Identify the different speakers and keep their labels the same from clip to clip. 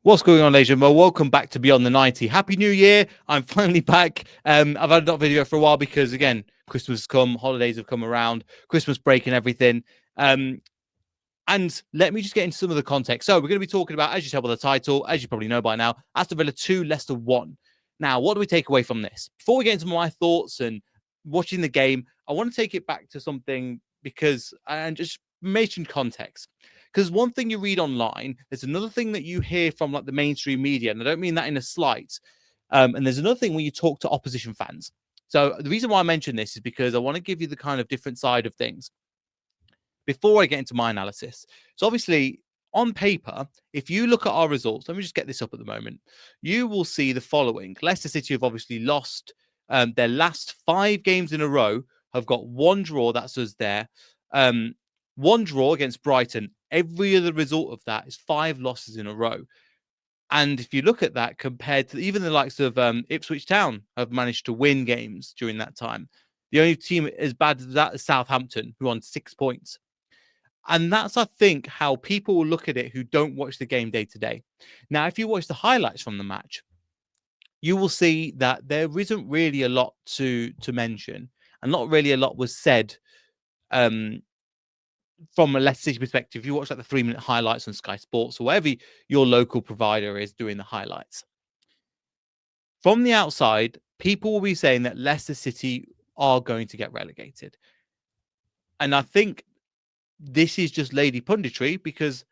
Speaker 1: What's going on, ladies and gentlemen? Welcome back to Beyond the 90. Happy New Year. I'm finally back. I've had not video for a while because, again, Christmas has come, holidays have come around, Christmas break and everything. And let me just get into some of the context. So we're going to be talking about, as you tell by the title, as you probably know by now, Aston Villa 2, Leicester 1. Now, what do we take away from this? Before we get into my thoughts and watching the game, I want to take it back to something and just mention context. Because one thing you read online, there's another thing that you hear from like the mainstream media, and I don't mean that in a slight. And there's another thing when you talk to opposition fans. So the reason why I mention this is because I want to give you the kind of different side of things before I get into my analysis. So obviously, on paper, if you look at our results, let me just get this up at the moment, you will see the following. Leicester City have obviously lost their last 5 games in a row, have got one draw, that's us there. One draw against Brighton. Every other result of that is 5 losses in a row. And if you look at that compared to even the likes of Ipswich Town have managed to win games during that time. The only team as bad as that is Southampton, who won 6 points. And that's, I think, how people will look at it who don't watch the game day to day. Now, if you watch the highlights from the match, you will see that there isn't really a lot to mention, and not really a lot was said from a Leicester City perspective. If you watch like the 3-minute highlights on Sky Sports or whatever your local provider is doing the highlights. From the outside, people will be saying that Leicester City are going to get relegated. And I think this is just lady punditry because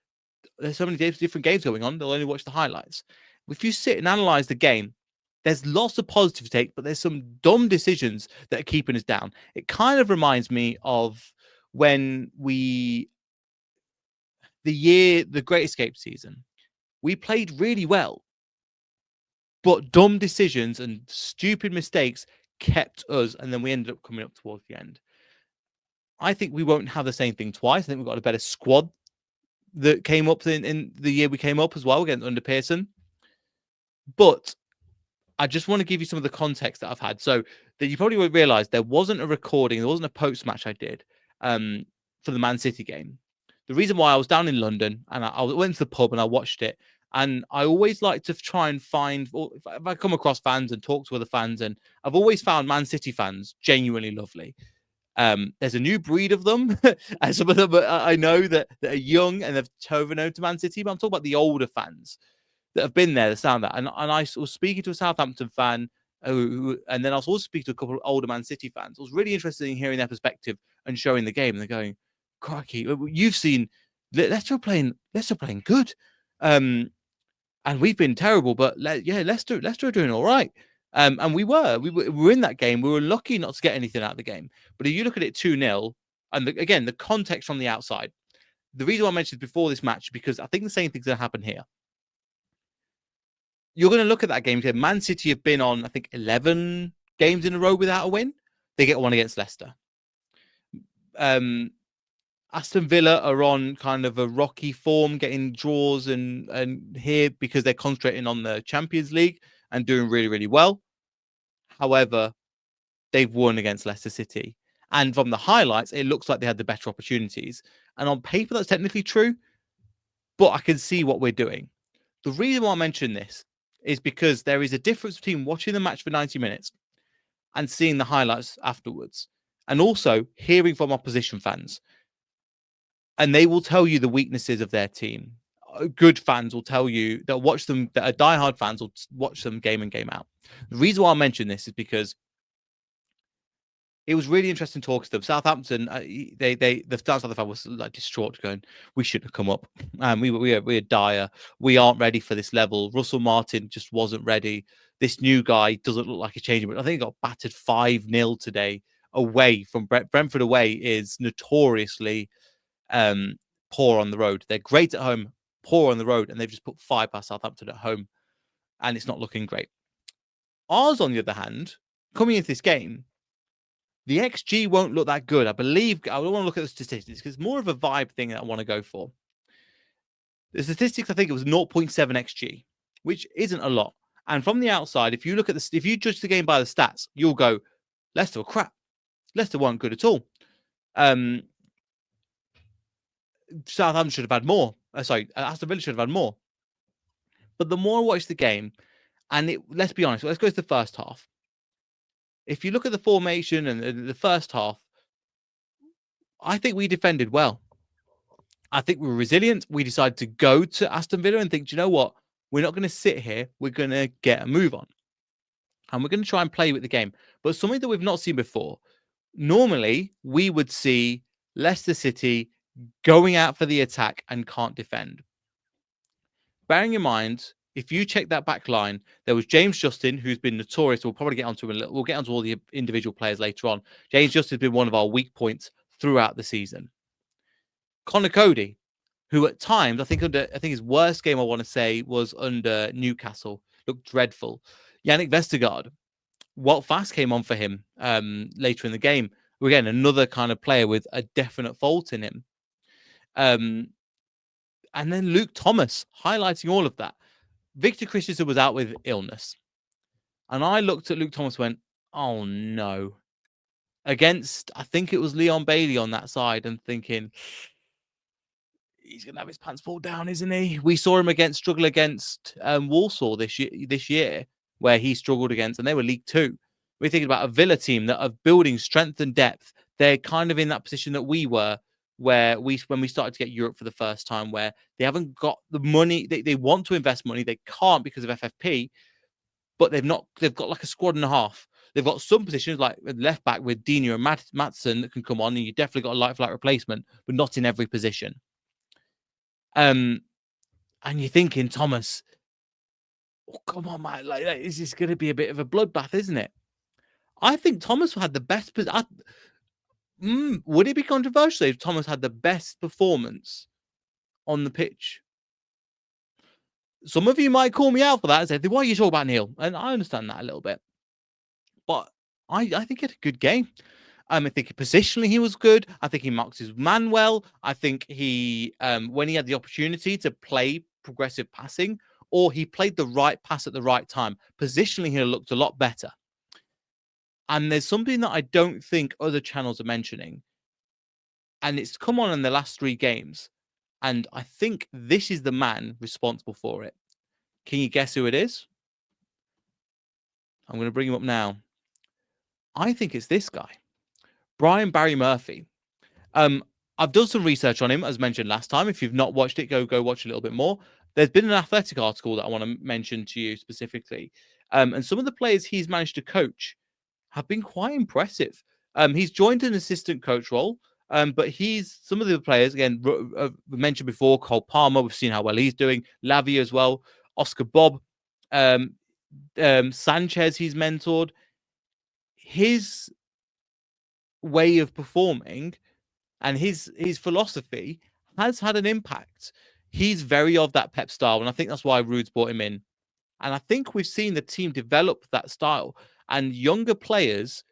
Speaker 1: there's so many different games going on. They'll only watch the highlights. If you sit and analyze the game, there's lots of positive take, but there's some dumb decisions that are keeping us down. It kind of reminds me of when the Great Escape season, we played really well, but dumb decisions and stupid mistakes kept us, and then we ended up coming up towards the end. I think we won't have the same thing twice. I think we've got a better squad that came up in the year we came up as well, again, under Pearson. But I just want to give you some of the context that I've had. So that you probably won't realize there wasn't a recording, there wasn't a post match I did for the Man City game. The reason why I was down in London and I went to the pub and I watched it. And I always like to try and find, if I come across fans and talk to other fans, and I've always found Man City fans genuinely lovely. There's a new breed of them, and some of them I know that are young and they've chosen over to Man City, but I'm talking about the older fans that have been there, that sound that. And I was speaking to a Southampton fan, and then I was also speaking to a couple of older Man City fans. I was really interested in hearing their perspective and showing the game. And they're going, crikey, you've seen Leicester playing good. And we've been terrible, but Leicester are doing all right. And we were in that game. We were lucky not to get anything out of the game. But if you look at it 2-0, and again, the context from the outside, the reason why I mentioned before this match, because I think the same thing's going to happen here. You're going to look at that game. Man City have been on, I think, 11 games in a row without a win. They get one against Leicester. Aston Villa are on kind of a rocky form, getting draws and here because they're concentrating on the Champions League and doing really, really well. However, they've won against Leicester City. And from the highlights, it looks like they had the better opportunities. And on paper, that's technically true. But I can see what we're doing. The reason why I mention this is because there is a difference between watching the match for 90 minutes and seeing the highlights afterwards. And also hearing from opposition fans. And they will tell you the weaknesses of their team. Good fans will tell you, that watch them, that are diehard fans will watch them game in, game out. The reason why I mention this is because it was really interesting talking to them. Southampton, the Southampton fan was like distraught, going, "We shouldn't have come up. We're dire. We aren't ready for this level. Russell Martin just wasn't ready. This new guy doesn't look like a change." But I think he got battered 5-0 today away from Brentford. Away is notoriously poor on the road. They're great at home, poor on the road, and they've just put 5 past Southampton at home, and it's not looking great. Ours, on the other hand, coming into this game, the XG won't look that good. I believe I don't want to look at the statistics because it's more of a vibe thing that I want to go for. The statistics, I think it was 0.7 XG, which isn't a lot. And from the outside, if you look at if you judge the game by the stats, you'll go, Leicester were crap. Leicester weren't good at all. Southampton should have had more. Aston Villa should have had more. But the more I watch the game, and let's be honest, let's go to the first half. If you look at the formation and the first half, I think we defended well. I think we were resilient. We decided to go to Aston Villa and think, do you know what? We're not going to sit here. We're going to get a move on. And we're going to try and play with the game. But something that we've not seen before. Normally, we would see Leicester City going out for the attack and can't defend. Bearing in mind, if you check that back line, there was James Justin, who's been notorious. We'll probably get onto we'll get onto all the individual players later on. James Justin has been one of our weak points throughout the season. Connor Cody, who at times, I think his worst game, I want to say, was under Newcastle. Looked dreadful. Yannick Vestergaard, Walt Fast came on for him later in the game. Again, another kind of player with a definite fault in him. And then Luke Thomas, highlighting all of that. Victor Christensen was out with illness. And I looked at Luke Thomas and went, oh no. Against, I think it was Leon Bailey on that side, and thinking, he's going to have his pants pulled down, isn't he? We saw him struggle against Walsall this year, where he struggled against, and they were League Two. We're thinking about a Villa team that are building strength and depth. They're kind of in that position that we were, when we started to get Europe for the first time, where they haven't got the money. They want to invest money. They can't because of FFP, but they've got like a squad and a half. They've got some positions like left back with Dina and Matson that can come on, and you definitely got a light replacement, but not in every position. And you're thinking, Thomas, oh, come on, man, like this is going to be a bit of a bloodbath, isn't it? I think Thomas had the best. Would it be controversial if Thomas had the best performance on the pitch? Some of you might call me out for that and say, why are you talking about Neil? And I understand that a little bit. But I think he had a good game. I think positionally he was good. I think he marked his man well. I think he, when he had the opportunity to play progressive passing, or he played the right pass at the right time, positionally he looked a lot better. And there's something that I don't think other channels are mentioning. And it's come on in the last 3 games. And I think this is the man responsible for it. Can you guess who it is? I'm going to bring him up now. I think it's this guy, Brian Barry Murphy. I've done some research on him, as mentioned last time. If you've not watched it, go watch a little bit more. There's been an Athletic article that I want to mention to you specifically. And some of the players he's managed to coach have been quite impressive. He's joined an assistant coach role, but some of the players, again, we mentioned before, Cole Palmer, we've seen how well he's doing, Lavia as well, Oscar Bob, Sanchez he's mentored. His way of performing and his philosophy has had an impact. He's very of that Pep style, and I think that's why Rude's brought him in. And I think we've seen the team develop that style. And younger players,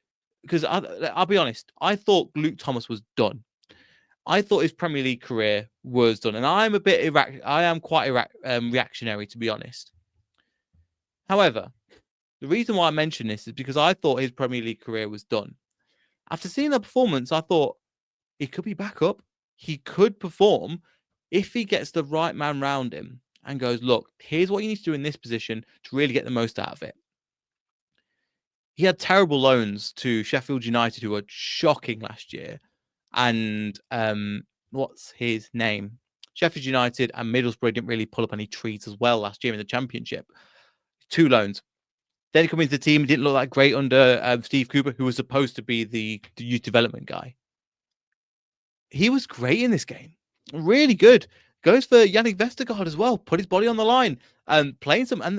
Speaker 1: because I'll be honest, I thought Luke Thomas was done. I thought his Premier League career was done. And I'm a bit quite reactionary, to be honest. However, the reason why I mention this is because I thought his Premier League career was done. After seeing the performance, I thought he could be back up. He could perform if he gets the right man round him and goes, look, here's what you need to do in this position to really get the most out of it. He had terrible loans to Sheffield United, who were shocking last year. And what's his name? Sheffield United and Middlesbrough didn't really pull up any trees as well last year in the Championship. 2 loans. Then he came into the team. He didn't look that great under Steve Cooper, who was supposed to be the youth development guy. He was great in this game. Really good. Goes for Yannick Vestergaard as well. Put his body on the line and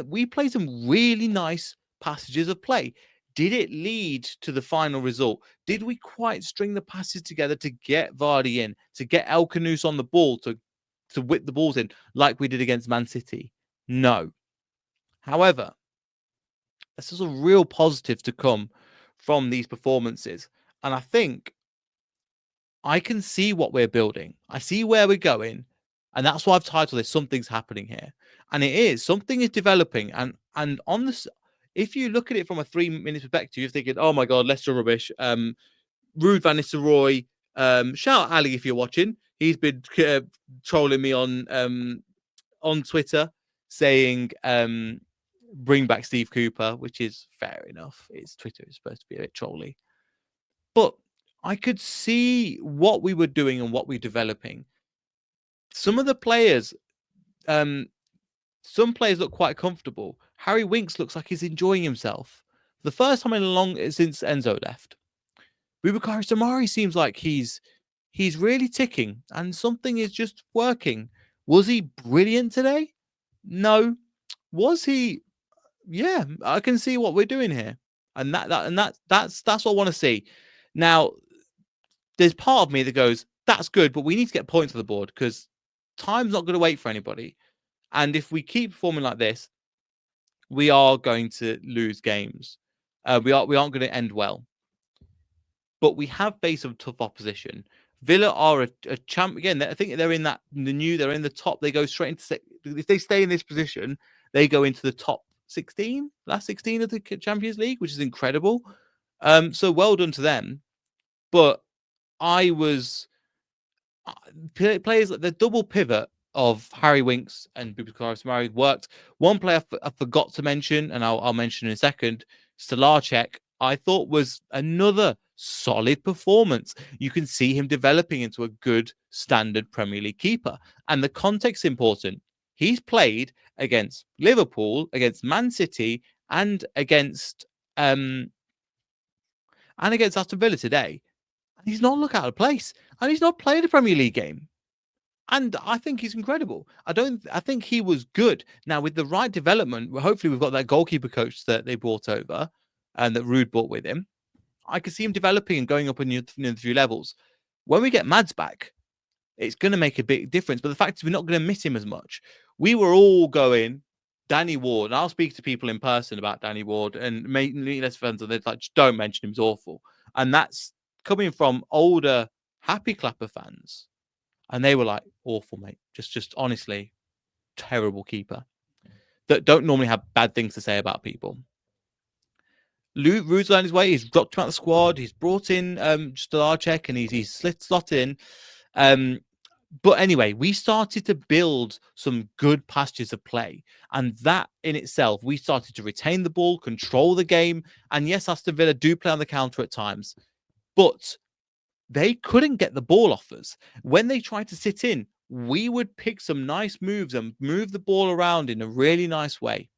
Speaker 1: we played some really nice passages of play. Did it lead to the final result? Did we quite string the passes together to get Vardy in, to get El Canous on the ball, to whip the balls in like we did against Man City? No. However, this is a real positive to come from these performances. And I think I can see what we're building. I see where we're going. And that's why I've titled this Something's Happening Here. And it is. Something is developing. And on this, if you look at it from a 3-minute perspective, you're thinking, oh my God, Leicester rubbish. Rude Van Nistelrooy. Shout out Ali if you're watching. He's been trolling me on Twitter, saying bring back Steve Cooper, which is fair enough. It's Twitter is supposed to be a bit trolly. But I could see what we were doing and what we're developing. Some of the players, some players look quite comfortable. Harry Winks looks like he's enjoying himself. The first time in a long since Enzo left. Boubacar Samari seems like he's really ticking and something is just working. Was he brilliant today? No. Was he? Yeah, I can see what we're doing here. And that's what I want to see. Now, there's part of me that goes, that's good, but we need to get points on the board because time's not going to wait for anybody. And if we keep performing like this, we are going to lose games. We aren't going to end well. But we have faced some tough opposition. Villa are a champ again. I think they're in they're in the top. They go straight into if they stay in this position, they go into the top 16, last 16 of the Champions League, which is incredible. So well done to them. But I was players like the double pivot of Harry Winks and Boubacar Samari worked. One player I forgot to mention, and I'll mention in a second, Stolarczyk, I thought was another solid performance. You can see him developing into a good standard Premier League keeper. And the context is important. He's played against Liverpool, against Man City, and against Aston Villa today. And he's not looked out of place. And he's not played a Premier League game. And I think he's incredible. I think he was good. Now, with the right development, hopefully we've got that goalkeeper coach that they brought over and that Ruud brought with him. I could see him developing and going up in the 3 levels. When we get Mads back, it's going to make a big difference. But the fact is we're not going to miss him as much. We were all going, Danny Ward, and I'll speak to people in person about Danny Ward, and mainly less fans, and they're like, just don't mention him, he's awful. And that's coming from older Happy Clapper fans. And they were like, awful, mate. Just honestly, terrible keeper. That don't normally have bad things to say about people. Ruud's on his way. He's dropped him out of the squad. He's brought in Stolarczyk and he's slotted in. But anyway, we started to build some good pastures of play. And that in itself, we started to retain the ball, control the game. And yes, Aston Villa do play on the counter at times. But they couldn't get the ball off us. When they tried to sit in, we would pick some nice moves and move the ball around in a really nice way.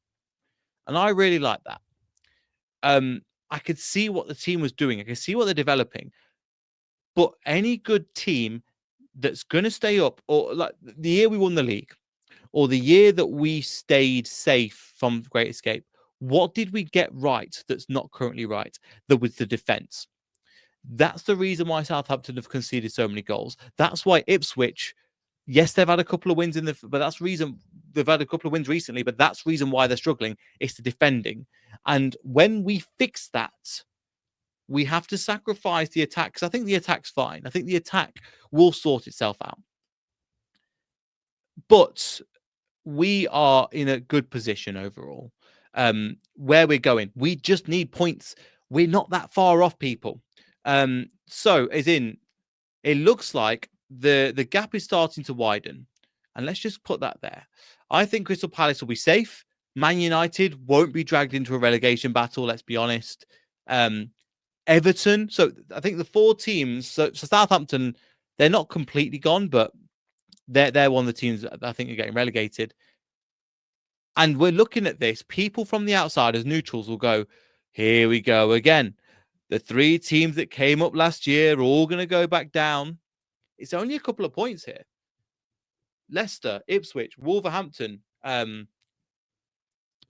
Speaker 1: And I really like that. I could see what the team was doing. I could see what they're developing. But any good team that's going to stay up, or like the year we won the league, or the year that we stayed safe from Great Escape, what did we get right that's not currently right? That was the defense. That's the reason why Southampton have conceded so many goals. That's why Ipswich, yes, they've had a couple of wins but that's reason they've had a couple of wins recently, but that's reason why they're struggling. It's the defending. And when we fix that, we have to sacrifice the attack. Because I think the attack's fine. I think the attack will sort itself out. But we are in a good position overall. Where we're going, we just need points. We're not that far off, people. So as in, it looks like the gap is starting to widen. And let's just put that there. I think Crystal Palace will be safe. Man United won't be dragged into a relegation battle, let's be honest. Everton. So I think the 4 teams, so Southampton, they're not completely gone, but they're one of the teams that I think are getting relegated. And we're looking at this. People from the outside as neutrals will go, here we go again. The 3 teams that came up last year are all going to go back down. It's only a couple of points here. Leicester, Ipswich, Wolverhampton, and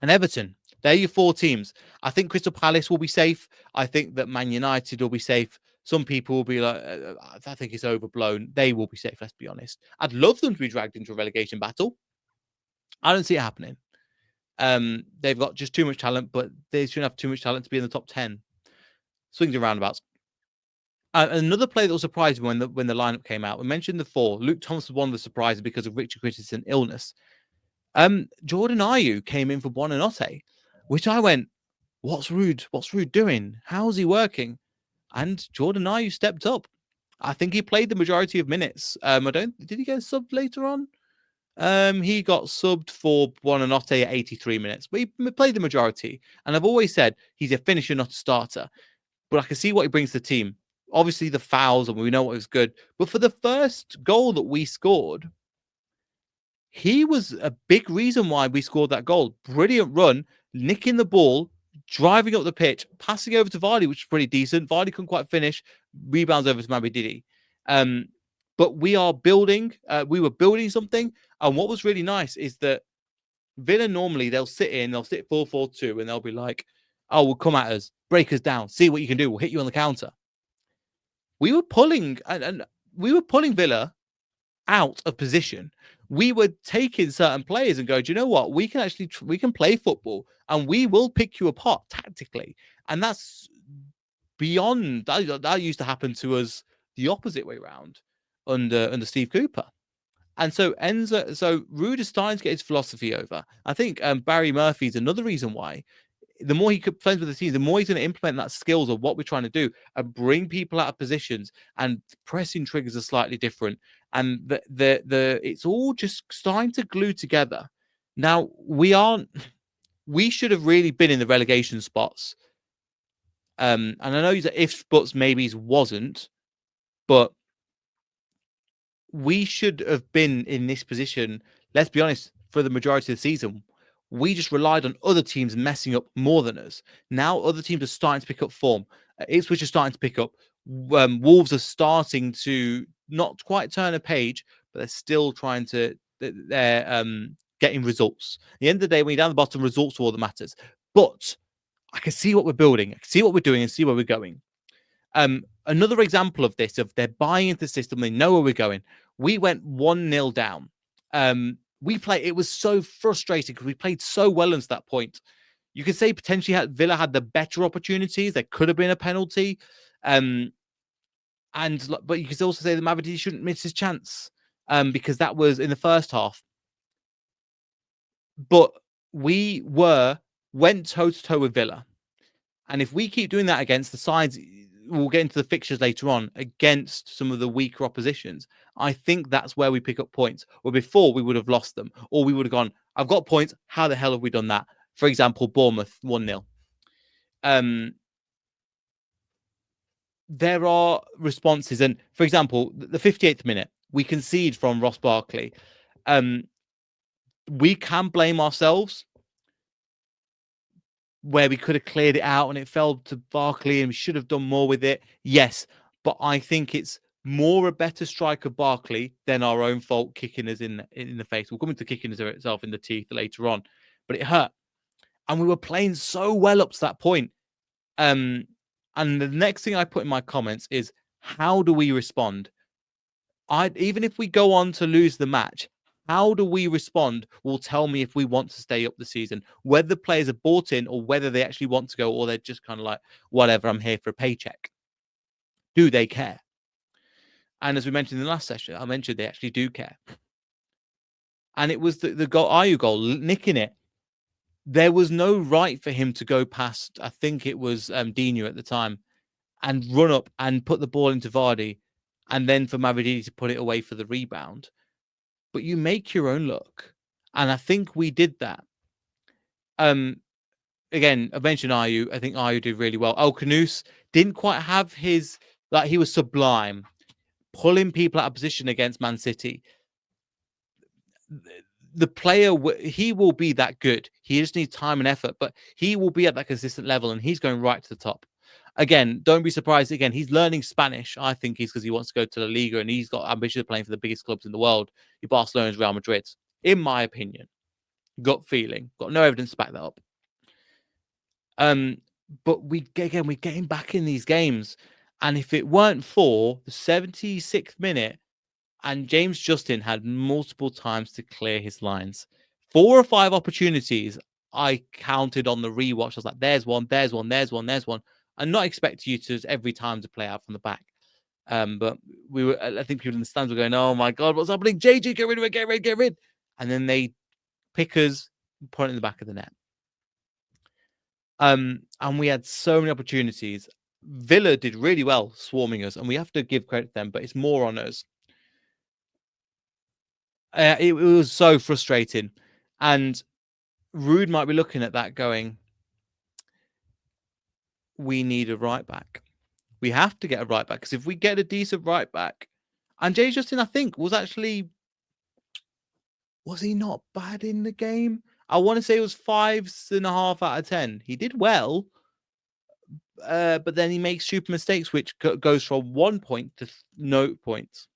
Speaker 1: Everton. They're your 4 teams. I think Crystal Palace will be safe. I think that Man United will be safe. Some people will be like, I think it's overblown. They will be safe, let's be honest. I'd love them to be dragged into a relegation battle. I don't see it happening. They've got just too much talent, but they shouldn't have too much talent to be in the top 10. Swings and roundabouts. Another player that was surprising when the lineup came out, we mentioned the 4. Luke Thomas was one of the surprises because of Richard Christensen's illness. Jordan Ayew came in for Buonanotte, which I went, what's Ruud doing? How's he working? And Jordan Ayew stepped up. I think he played the majority of minutes. Did he get a sub later on? He got subbed for Buonanotte at 83 minutes, but he played the majority. And I've always said he's a finisher, not a starter. But I can see what he brings to the team. Obviously, the fouls, and we know what was good. But for the first goal that we scored, he was a big reason why we scored that goal. Brilliant run, nicking the ball, driving up the pitch, passing over to Vardy, which is pretty decent. Vardy couldn't quite finish. Rebounds over to Mabididi. But we are building. We were building something. And what was really nice is that Villa normally they'll sit 4-4-2, and they'll be like, "Oh, we'll come at us, break us down, see what you can do. We'll hit you on the counter." We were pulling, and we were pulling Villa out of position. We were taking certain players and go, "Do you know what? We can actually we can play football, and we will pick you apart tactically." And that's beyond that. That used to happen to us the opposite way around under Steve Cooper. And so Rude is starting to get his philosophy over. I think Barry Murphy's another reason why. The more he plays with the team, the more he's going to implement that skills of what we're trying to do and bring people out of positions. And pressing triggers are slightly different, and the it's all just starting to glue together. Now we aren't. We should have really been in the relegation spots. And I know he's ifs, buts, maybes wasn't, but we should have been in this position, let's be honest, for the majority of the season. We just relied on other teams messing up more than us. Now other teams are starting to pick up form. Ipswich are starting to pick up. Wolves are starting to not quite turn a page, but they're still trying to. They're getting results. At the end of the day, when you're down the bottom, results are all that matters. But I can see what we're building, I can see what we're doing, and see where we're going. Another example of this, of they're buying into the system, they know where we're going. We went 1-0 down. It was so frustrating because we played so well until that point. You could say potentially Villa had the better opportunities. There could have been a penalty. But you could also say that Mavidi shouldn't miss his chance because that was in the first half. But we went toe-to-toe with Villa. And if we keep doing that against the sides, we'll get into the fixtures later on, against some of the weaker oppositions, I think that's where we pick up points. Or before, we would have lost them. Or we would have gone, I've got points. How the hell have we done that? For example, Bournemouth 1-0. There are responses. And for example, the 58th minute, we concede from Ross Barkley. We can blame ourselves, where we could have cleared it out and it fell to Barkley and we should have done more with it. Yes, but I think it's more a better strike of Barkley than our own fault kicking us in the face. We'll come into kicking us itself in the teeth later on, but it hurt. And we were playing so well up to that point. And the next thing I put in my comments is, how do we respond? Even if we go on to lose the match, how do we respond will tell me if we want to stay up the season, whether the players are bought in or whether they actually want to go, or they're just kind of like, whatever, I'm here for a paycheck. Do they care? And as we mentioned in the last session, I mentioned they actually do care. And it was the goal, Ayew goal, nicking it. There was no right for him to go past, I think it was Dino at the time, and run up and put the ball into Vardy, and then for Mavididi to put it away for the rebound. But you make your own luck. And I think we did that. Again, I mentioned Ayew. I think Ayew did really well. Canuce didn't quite have his, like, he was sublime, pulling people out of position against Man City. The player, he will be that good. He just needs time and effort, but he will be at that consistent level, and he's going right to the top. Again, don't be surprised. Again, he's learning Spanish. I think he's because he wants to go to La Liga, and he's got ambition of playing for the biggest clubs in the world, Barcelona's, Real Madrid. In my opinion, gut feeling, got no evidence to back that up. But we're getting back in these games, and if it weren't for the 76th minute, and James Justin had multiple times to clear his lines, 4 or 5 opportunities I counted on the rewatch. I was like, there's one, there's one, there's one, there's one. I'm not expecting you to every time to play out from the back. But I think people in the stands were going, oh my God, what's happening? JG, get rid of it, get rid. And then they pick us, put it in the back of the net. And we had so many opportunities. Villa did really well swarming us, and we have to give credit to them, but it's more on us. It was so frustrating. And Rude might be looking at that going, we need a right back. We have to get a right back because if we get a decent right back, and Jay Justin, I think, was he not bad in the game? I want to say it was 5.5 out of 10. He did well, but then he makes stupid mistakes, which goes from 1 point to no points.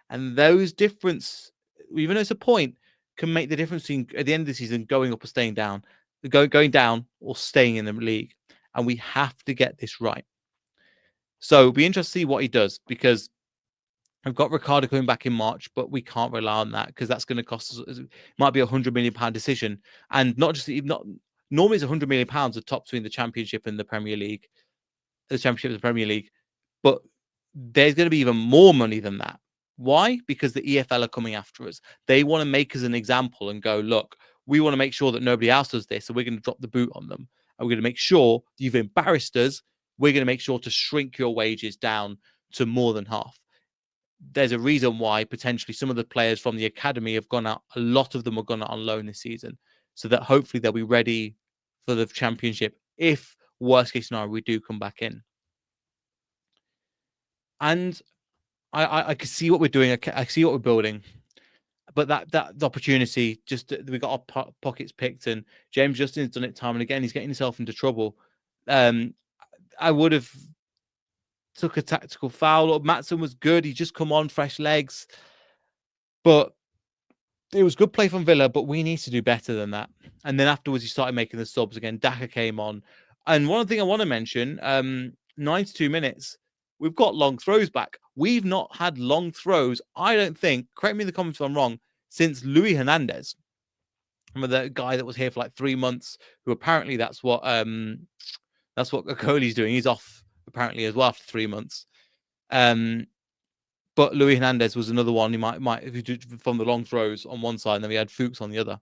Speaker 1: And those difference, even though it's a point, can make the difference between at the end of the season going up or staying down, going down or staying in the league. And we have to get this right. So it'll be interesting to see what he does because I've got Ricardo coming back in March, but we can't rely on that because that's going to cost us. It might be £100 million decision, and not just not normally it's £100 million the top between the Championship and the Premier League, the Championship and the Premier League, but there's going to be even more money than that. Why? Because the EFL are coming after us. They want to make us an example and go, look, we want to make sure that nobody else does this, so we're going to drop the boot on them, and we're going to make sure you've embarrassed us. We're going to make sure to shrink your wages down to more than half. There's a reason why potentially some of the players from the academy have gone out. A lot of them have gone out on loan this season, so that hopefully they'll be ready for the Championship if worst case scenario we do come back in. And I can see what we're doing. I see what we're building, but that opportunity just we got our pockets picked, and James Justin's done it time and again. He's getting himself into trouble. I would have took a tactical foul. Matson was good. He just come on fresh legs, but it was good play from Villa. But we need to do better than that. And then afterwards, he started making the subs again. Daka came on, and one thing I want to mention: 92 minutes. We've got long throws back. We've not had long throws, I don't think, correct me in the comments if I'm wrong, since Luis Hernandez. Remember the guy that was here for like 3 months, who apparently that's what Okoli's doing. He's off apparently as well after 3 months. But Luis Hernandez was another one. He might if you do from the long throws on one side, and then we had Fuchs on the other.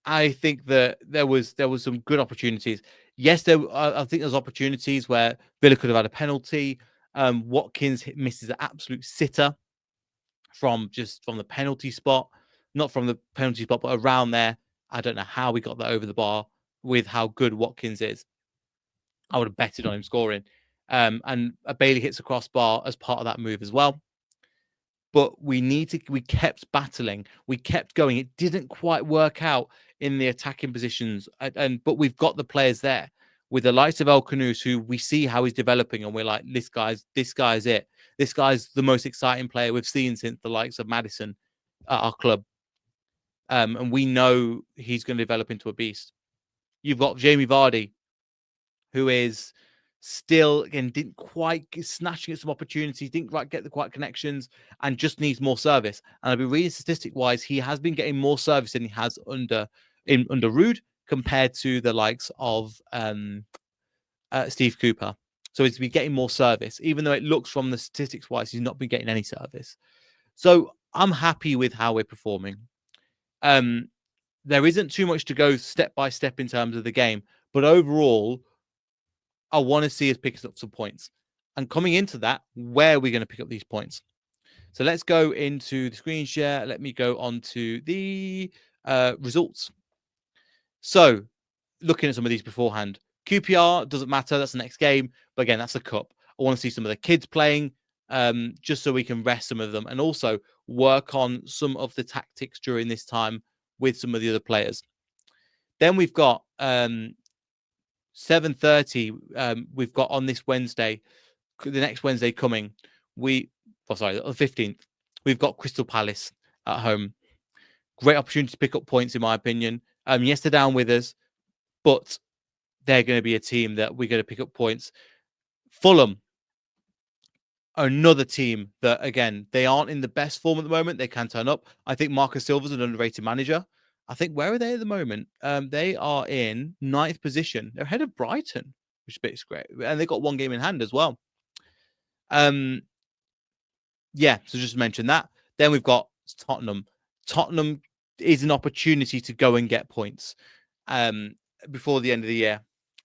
Speaker 1: I think that there was some good opportunities. Yes, I think there's opportunities where Villa could have had a penalty. Watkins misses an absolute sitter from the penalty spot, not from the penalty spot, but around there. I don't know how we got that over the bar with how good Watkins is. I would have betted on him scoring. And Bailey hits a crossbar as part of that move as well. But we kept battling. We kept going. It didn't quite work out in the attacking positions. But we've got the players there with the likes of El Khanous, who we see how he's developing. And we're like, this guy's it. This guy's the most exciting player we've seen since the likes of Maddison at our club. And we know he's going to develop into a beast. You've got Jamie Vardy, who is still, again, didn't quite snatching at some opportunities, didn't quite get the quite connections, and just needs more service. And I've been reading statistic-wise, he has been getting more service than he has under Rude compared to the likes of Steve Cooper. So he's been getting more service, even though it looks from the statistics-wise, he's not been getting any service. So I'm happy with how we're performing. There isn't too much to go step by step in terms of the game, but overall, I want to see us pick up some points. And coming into that, where are we going to pick up these points? So let's go into the screen share. Let me go on to the results. So looking at some of these beforehand, QPR doesn't matter. That's the next game. But again, that's a cup. I want to see some of the kids playing just so we can rest some of them and also work on some of the tactics during this time with some of the other players. Then we've got 7:30. We've got on this Wednesday, the next Wednesday coming. The 15th. We've got Crystal Palace at home. Great opportunity to pick up points, in my opinion. Yes, they're down with us, but they're going to be a team that we're going to pick up points. Fulham, another team that, again, they aren't in the best form at the moment. They can turn up. I think Marcus Silva's an underrated manager. I think, where are they at the moment? They are in 9th position. They're ahead of Brighton, which is great. And they've got one game in hand as well. Yeah, so just mention that. Then we've got Tottenham. Tottenham is an opportunity to go and get points before the end of the year.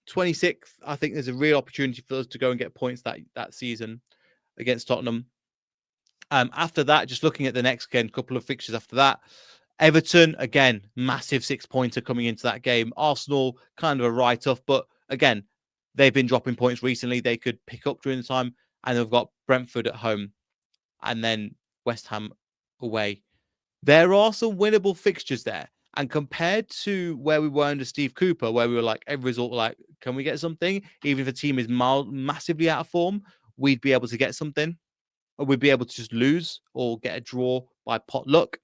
Speaker 1: 26th, I think there's a real opportunity for us to go and get points that season against Tottenham. After that, just looking at the next couple of fixtures after that, Everton, again, massive 6-pointer coming into that game. Arsenal, kind of a write-off, but again, they've been dropping points recently. They could pick up during the time, and they've got Brentford at home and then West Ham away. There are some winnable fixtures there. And compared to where we were under Steve Cooper, where we were like, every result, like, can we get something? Even if a team is massively out of form, we'd be able to get something. Or we'd be able to just lose or get a draw by pot luck.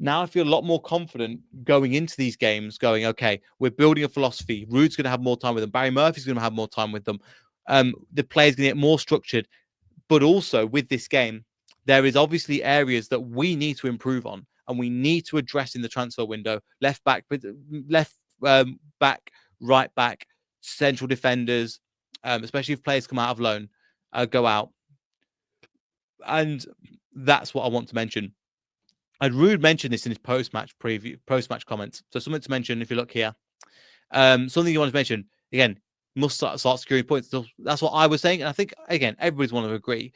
Speaker 1: Now I feel a lot more confident going into these games, going, okay, we're building a philosophy. Rude's going to have more time with them. Barry Murphy's going to have more time with them. The players going to get more structured. But also with this game, there is obviously areas that we need to improve on and we need to address in the transfer window. Left back, right back, central defenders, especially if players come out of loan, go out. And that's what I want to mention. And Rude mentioned this in his post-match comments. So something to mention if you look here. Something you want to mention, again, must start securing points. So that's what I was saying. And I think, again, everybody's want to agree.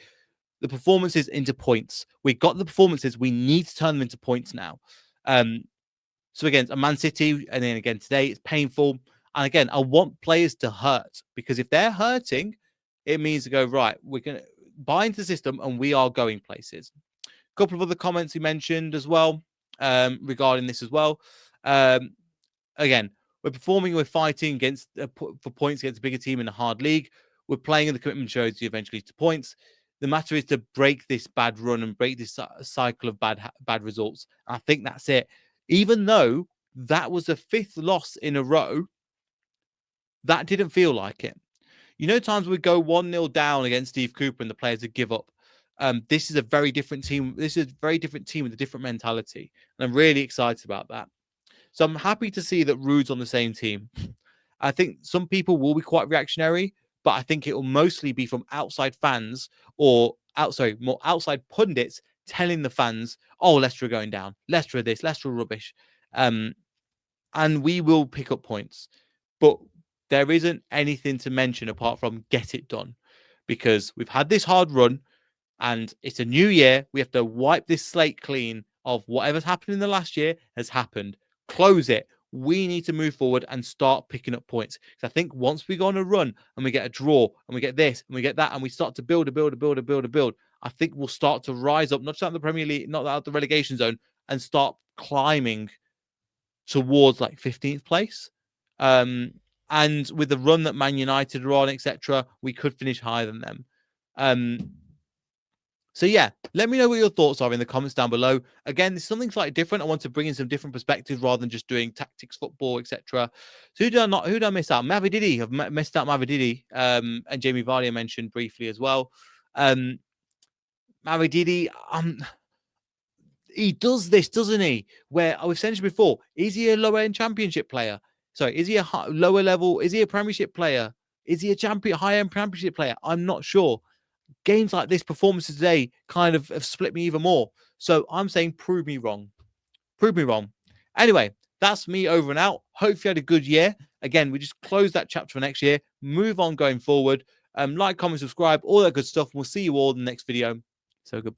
Speaker 1: The performances into points. We got the performances. We need to turn them into points now. So again, a Man City, and then again today, it's painful. And again, I want players to hurt, because if they're hurting, it means to go, right, we're going to buy into the system and we are going places. A couple of other comments he mentioned as well regarding this as well. Again, we're performing, we're fighting against for points against a bigger team in a hard league. We're playing, and the commitment shows you eventually to points. The matter is to break this bad run and break this cycle of bad results. I think that's it. Even though that was the 5th loss in a row, that didn't feel like it. You know, times we go 1-0 down against Steve Cooper and the players would give up. This is a very different team. This is a very different team with a different mentality. And I'm really excited about that. So I'm happy to see that Rude's on the same team. I think some people will be quite reactionary, but I think it will mostly be from outside fans or more outside pundits telling the fans, oh, Leicester are going down. Leicester are this, Leicester are rubbish. And we will pick up points. But there isn't anything to mention apart from get it done, because we've had this hard run and it's a new year. We have to wipe this slate clean of whatever's happened in the last year has happened. Close it. We need to move forward and start picking up points. Because I think once we go on a run and we get a draw and we get this and we get that and we start to build, I think we'll start to rise up, not just out of the Premier League, not out of the relegation zone, and start climbing towards like 15th place. And with the run that Man United are on, etc., we could finish higher than them. So yeah, let me know what your thoughts are in the comments down below. Again, this is something slightly different. I want to bring in some different perspectives rather than just doing tactics, football, etc. So who did I miss out? Mavididi. I've missed out Mavididi. And Jamie Vardy I mentioned briefly as well. Mavididi, he does this, doesn't he? Where I was saying before, is he a lower end championship player? Sorry, is he a lower level? Is he a Premiership player? Is he a high end Championship player? I'm not sure. Games like this, performances today, kind of have split me even more. So I'm saying, prove me wrong. Prove me wrong. Anyway, that's me over and out. Hope you had a good year. Again, we just close that chapter for next year. Move on going forward. Like, comment, subscribe, all that good stuff. We'll see you all in the next video. So goodbye.